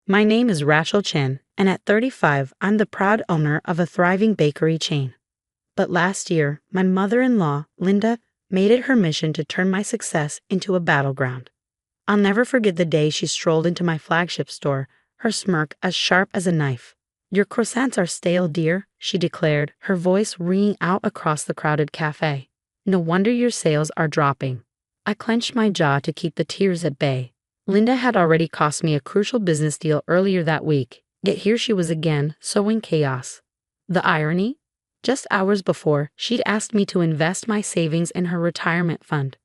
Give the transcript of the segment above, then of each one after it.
My name is Rachel Chen, and at 35, I'm the proud owner of a thriving bakery chain. But last year, my mother-in-law, Linda, made it her mission to turn my success into a battleground. I'll never forget the day she strolled into my flagship store, her smirk as sharp as a knife. "Your croissants are stale, dear," she declared, her voice ringing out across the crowded cafe. "No wonder your sales are dropping." I clenched my jaw to keep the tears at bay. Linda had already cost me a crucial business deal earlier that week, yet here she was again, sowing chaos. The irony? Just hours before, she'd asked me to invest my savings in her retirement fund.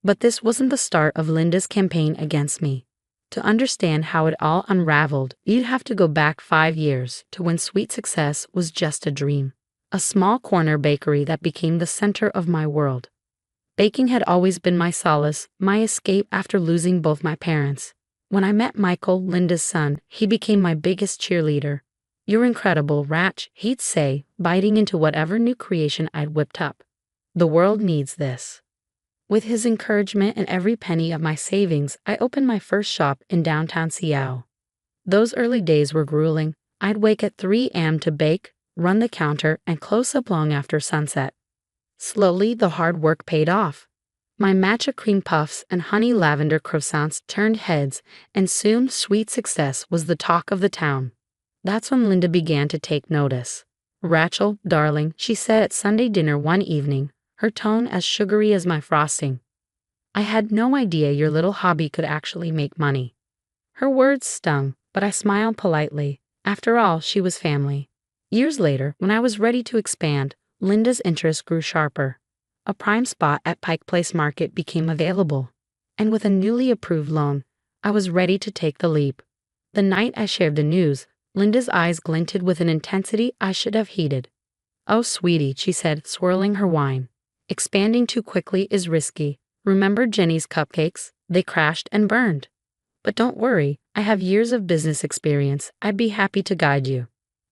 But this wasn't the start of Linda's campaign against me. To understand how it all unraveled, you'd have to go back 5 years to when Sweet Success was just a dream. A small corner bakery that became the center of my world. Baking had always been my solace, my escape after losing both my parents. When I met Michael, Linda's son, he became my biggest cheerleader. "You're incredible, Rach," he'd say, biting into whatever new creation I'd whipped up. "The world needs this." With his encouragement and every penny of my savings, I opened my first shop in downtown Seattle. Those early days were grueling. I'd wake at 3 a.m. to bake, run the counter, and close up long after sunset. Slowly, the hard work paid off. My matcha cream puffs and honey lavender croissants turned heads, and soon Sweet Success was the talk of the town. That's when Linda began to take notice. "Rachel, darling," she said at Sunday dinner one evening, her tone as sugary as my frosting. "I had no idea your little hobby could actually make money." Her words stung, but I smiled politely. After all, she was family. Years later, when I was ready to expand, Linda's interest grew sharper. A prime spot at Pike Place Market became available, and with a newly approved loan, I was ready to take the leap. The night I shared the news, Linda's eyes glinted with an intensity I should have heeded. "Oh, sweetie," she said, swirling her wine. "Expanding too quickly is risky. Remember Jenny's cupcakes? They crashed and burned. But don't worry, I have years of business experience. I'd be happy to guide you."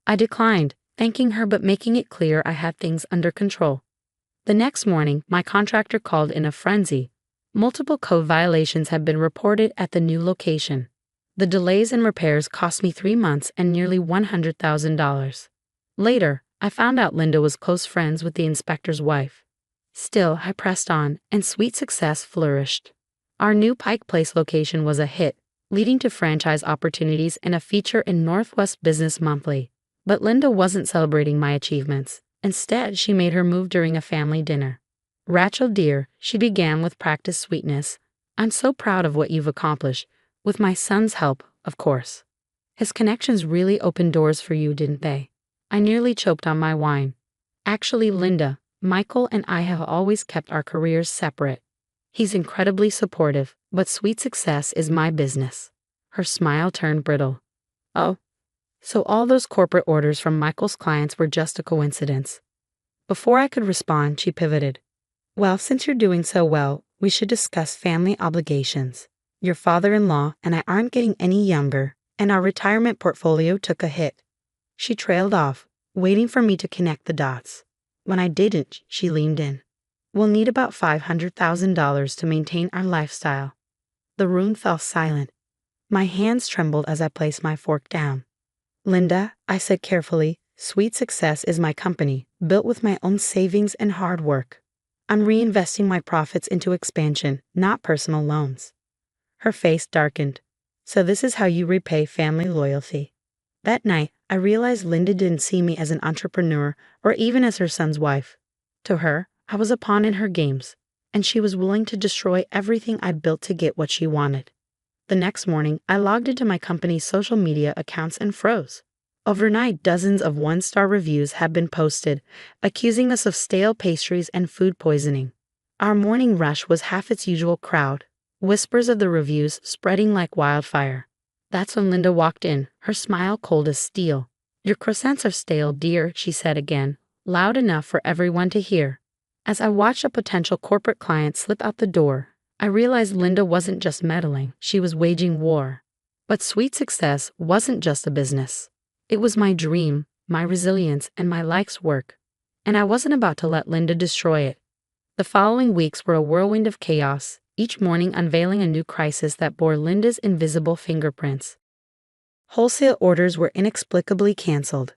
I declined, thanking her but making it clear I had things under control. The next morning, my contractor called in a frenzy. Multiple code violations had been reported at the new location. The delays in repairs cost me 3 months and nearly $100,000. Later, I found out Linda was close friends with the inspector's wife. Still, I pressed on, and Sweet Success flourished. Our new Pike Place location was a hit, leading to franchise opportunities and a feature in Northwest Business Monthly. But Linda wasn't celebrating my achievements. Instead, she made her move during a family dinner. "Rachel, dear," she began with practiced sweetness, "I'm so proud of what you've accomplished, with my son's help, of course. His connections really opened doors for you, didn't they?" I nearly choked on my wine. "Actually, Linda, Michael and I have always kept our careers separate. He's incredibly supportive, but Sweet Success is my business." Her smile turned brittle. "Oh, so all those corporate orders from Michael's clients were just a coincidence." Before I could respond, she pivoted. "Well, since you're doing so well, we should discuss family obligations. Your father-in-law and I aren't getting any younger, and our retirement portfolio took a hit." She trailed off, waiting for me to connect the dots. When I didn't, she leaned in. "We'll need about $500,000 to maintain our lifestyle." The room fell silent. My hands trembled as I placed my fork down. "Linda," I said carefully, "Sweet Success is my company, built with my own savings and hard work. I'm reinvesting my profits into expansion, not personal loans." Her face darkened. "So this is how you repay family loyalty." That night, I realized Linda didn't see me as an entrepreneur or even as her son's wife. To her, I was a pawn in her games, and she was willing to destroy everything I'd built to get what she wanted. The next morning, I logged into my company's social media accounts and froze. Overnight, dozens of one-star reviews had been posted, accusing us of stale pastries and food poisoning. Our morning rush was half its usual crowd, whispers of the reviews spreading like wildfire. That's when Linda walked in, her smile cold as steel. "Your croissants are stale, dear," she said again, loud enough for everyone to hear. As I watched a potential corporate client slip out the door, I realized Linda wasn't just meddling, she was waging war. But Sweet Success wasn't just a business. It was my dream, my resilience, and my life's work. And I wasn't about to let Linda destroy it. The following weeks were a whirlwind of chaos, each morning unveiling a new crisis that bore Linda's invisible fingerprints. Wholesale orders were inexplicably canceled.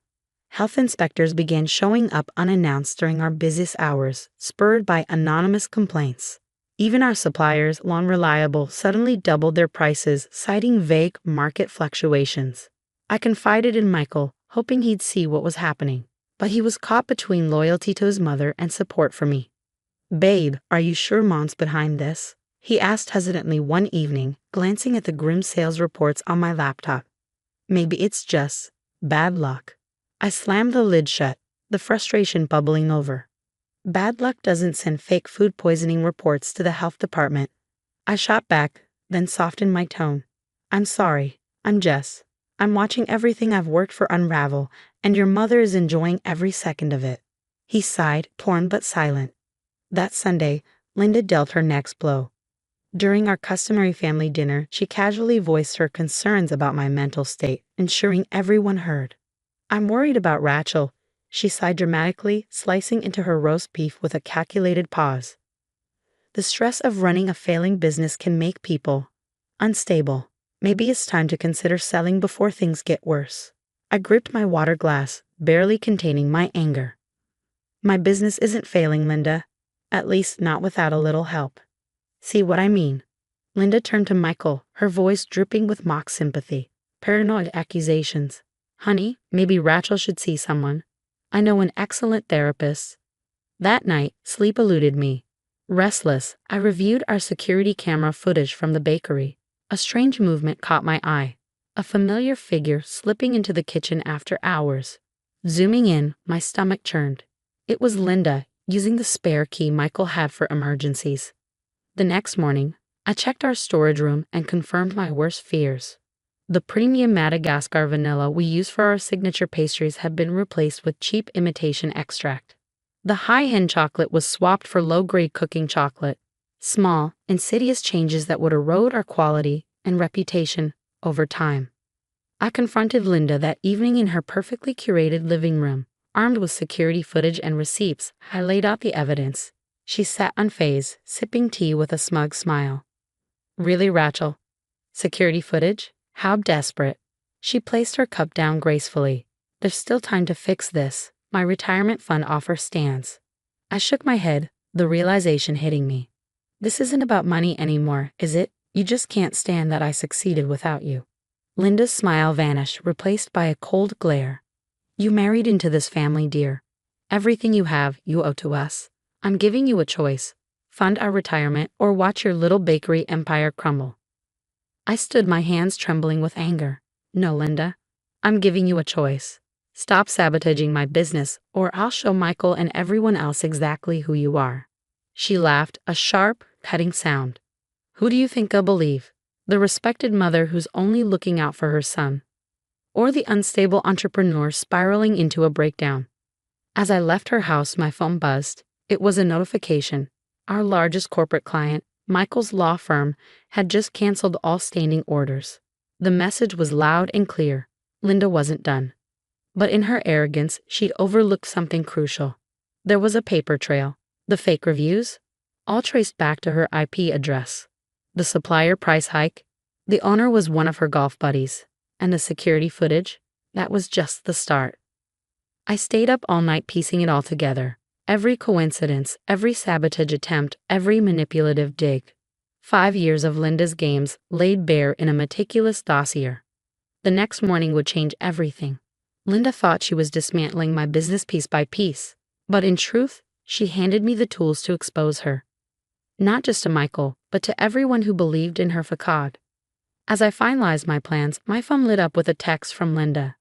Health inspectors began showing up unannounced during our busiest hours, spurred by anonymous complaints. Even our suppliers, long reliable, suddenly doubled their prices, citing vague market fluctuations. I confided in Michael, hoping he'd see what was happening, but he was caught between loyalty to his mother and support for me. "Babe, are you sure Mom's behind this?" he asked hesitantly one evening, glancing at the grim sales reports on my laptop. "Maybe it's just bad luck." I slammed the lid shut, the frustration bubbling over. Bad luck doesn't send fake food poisoning reports to the health department. I shot back, then softened my tone. "I'm sorry. I'm watching everything I've worked for unravel, and your mother is enjoying every second of it." He sighed, torn but silent. That Sunday, Linda dealt her next blow. During our customary family dinner, she casually voiced her concerns about my mental state, ensuring everyone heard. "I'm worried about Rachel," she sighed dramatically, slicing into her roast beef with a calculated pause. "The stress of running a failing business can make people unstable. Maybe it's time to consider selling before things get worse." I gripped my water glass, barely containing my anger. "My business isn't failing, Linda. At least not without a little help." "See what I mean?" Linda turned to Michael, her voice dripping with mock sympathy. "Paranoid accusations. Honey, maybe Rachel should see someone. I know an excellent therapist." That night, sleep eluded me. Restless, I reviewed our security camera footage from the bakery. A strange movement caught my eye. A familiar figure slipping into the kitchen after hours. Zooming in, my stomach churned. It was Linda, using the spare key Michael had for emergencies. The next morning, I checked our storage room and confirmed my worst fears. The premium Madagascar vanilla we use for our signature pastries had been replaced with cheap imitation extract. The high-end chocolate was swapped for low-grade cooking chocolate. Small, insidious changes that would erode our quality and reputation over time. I confronted Linda that evening in her perfectly curated living room. Armed with security footage and receipts, I laid out the evidence. She sat unfazed, sipping tea with a smug smile. "Really, Rachel? Security footage? How desperate." She placed her cup down gracefully. "There's still time to fix this. My retirement fund offer stands." I shook my head, the realization hitting me. "This isn't about money anymore, is it? You just can't stand that I succeeded without you." Linda's smile vanished, replaced by a cold glare. "You married into this family, dear. Everything you have, you owe to us. I'm giving you a choice. Fund our retirement or watch your little bakery empire crumble." I stood, my hands trembling with anger. "No, Linda. I'm giving you a choice. Stop sabotaging my business, or I'll show Michael and everyone else exactly who you are." She laughed, a sharp, cutting sound. "Who do you think I'll believe? The respected mother who's only looking out for her son? Or the unstable entrepreneur spiraling into a breakdown?" As I left her house, my phone buzzed. It was a notification. Our largest corporate client, Michael's law firm, had just canceled all standing orders. The message was loud and clear. Linda wasn't done. But in her arrogance, she'd overlooked something crucial. There was a paper trail. The fake reviews? All traced back to her IP address. The supplier price hike? The owner was one of her golf buddies. And the security footage? That was just the start. I stayed up all night piecing it all together. Every coincidence, every sabotage attempt, every manipulative dig. 5 years of Linda's games laid bare in a meticulous dossier. The next morning would change everything. Linda thought she was dismantling my business piece by piece, but in truth, she handed me the tools to expose her. Not just to Michael, but to everyone who believed in her facade. As I finalized my plans, my phone lit up with a text from Linda.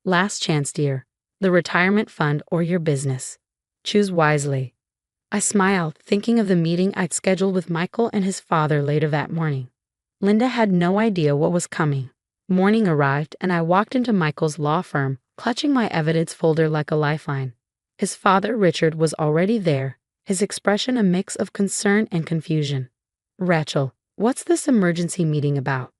"Last chance, dear. The retirement fund or your business. Choose wisely." I smiled, thinking of the meeting I'd scheduled with Michael and his father later that morning. Linda had no idea what was coming. Morning arrived, and I walked into Michael's law firm, clutching my evidence folder like a lifeline. His father, Richard, was already there, his expression a mix of concern and confusion. "Rachel, what's this emergency meeting about?"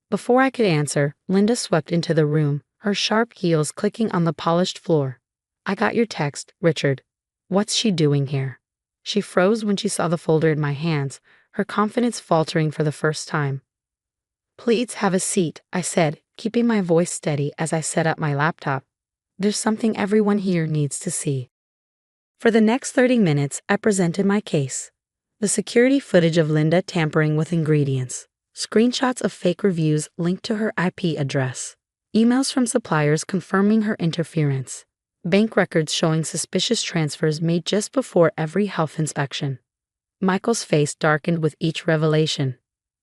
Before I could answer, Linda swept into the room, her sharp heels clicking on the polished floor. "I got your text, Richard. What's she doing here?" She froze when she saw the folder in my hands, her confidence faltering for the first time. "Please have a seat," I said, keeping my voice steady as I set up my laptop. There's something everyone here needs to see. For the next 30 minutes, I presented my case. The security footage of Linda tampering with ingredients, screenshots of fake reviews linked to her IP address, emails from suppliers confirming her interference, bank records showing suspicious transfers made just before every health inspection. Michael's face darkened with each revelation.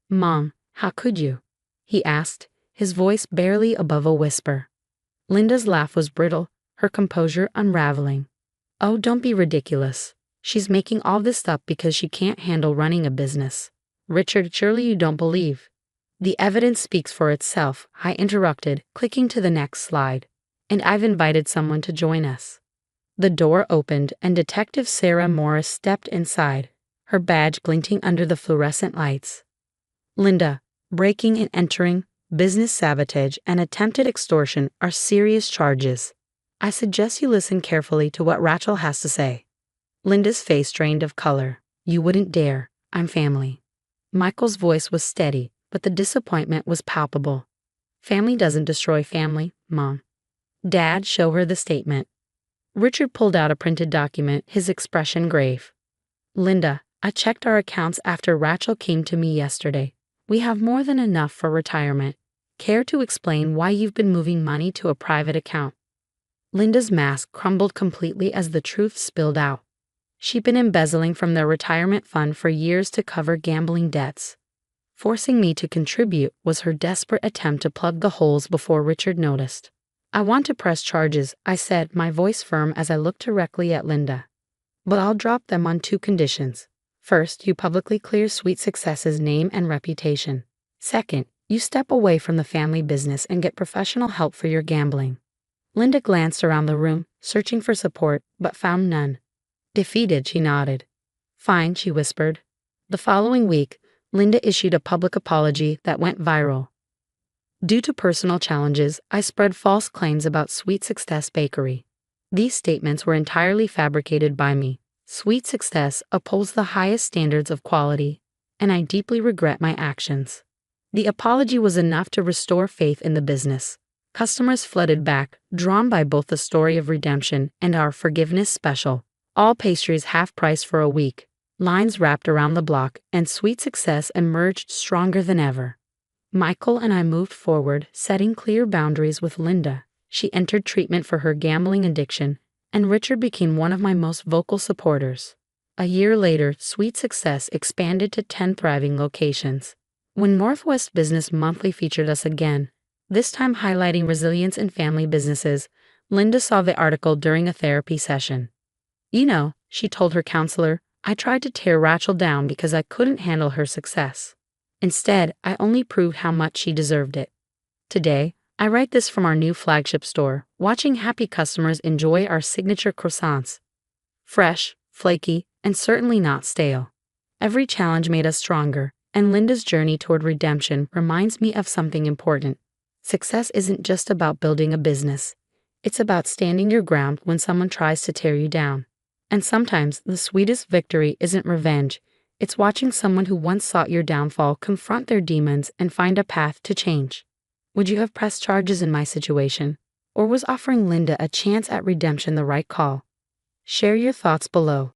"Mom, how could you?" he asked, his voice barely above a whisper. Linda's laugh was brittle, her composure unraveling. "Oh, don't be ridiculous. She's making all this up because she can't handle running a business. Richard, surely you don't believe." "The evidence speaks for itself," I interrupted, clicking to the next slide. "And I've invited someone to join us." The door opened and Detective Sarah Morris stepped inside, her badge glinting under the fluorescent lights. "Linda, breaking and entering, business sabotage, and attempted extortion are serious charges. I suggest you listen carefully to what Rachel has to say." Linda's face drained of color. "You wouldn't dare. I'm family." Michael's voice was steady, but the disappointment was palpable. "Family doesn't destroy family, Mom." "Dad, show her the statement." Richard pulled out a printed document, his expression grave. "Linda, I checked our accounts after Rachel came to me yesterday. We have more than enough for retirement. Care to explain why you've been moving money to a private account?" Linda's mask crumbled completely as the truth spilled out. She'd been embezzling from their retirement fund for years to cover gambling debts. Forcing me to contribute was her desperate attempt to plug the holes before Richard noticed. "I want to press charges," I said, my voice firm as I looked directly at Linda. "But I'll drop them on 2 conditions. First, you publicly clear Sweet Success's name and reputation. Second, you step away from the family business and get professional help for your gambling." Linda glanced around the room, searching for support, but found none. Defeated, she nodded. "Fine," she whispered. The following week, Linda issued a public apology that went viral. "Due to personal challenges, I spread false claims about Sweet Success Bakery. These statements were entirely fabricated by me. Sweet Success upholds the highest standards of quality, and I deeply regret my actions." The apology was enough to restore faith in the business. Customers flooded back, drawn by both the story of redemption and our forgiveness special. All pastries half price for a week. Lines wrapped around the block, and Sweet Success emerged stronger than ever. Michael and I moved forward, setting clear boundaries with Linda. She entered treatment for her gambling addiction, and Richard became one of my most vocal supporters. A year later, Sweet Success expanded to 10 thriving locations. When Northwest Business Monthly featured us again, this time highlighting resilience in family businesses, Linda saw the article during a therapy session. "You know," she told her counselor, "I tried to tear Rachel down because I couldn't handle her success. Instead, I only proved how much she deserved it." Today, I write this from our new flagship store, watching happy customers enjoy our signature croissants. Fresh, flaky, and certainly not stale. Every challenge made us stronger, and Linda's journey toward redemption reminds me of something important. Success isn't just about building a business. It's about standing your ground when someone tries to tear you down. And sometimes the sweetest victory isn't revenge. It's watching someone who once sought your downfall confront their demons and find a path to change. Would you have pressed charges in my situation? Or was offering Linda a chance at redemption the right call? Share your thoughts below.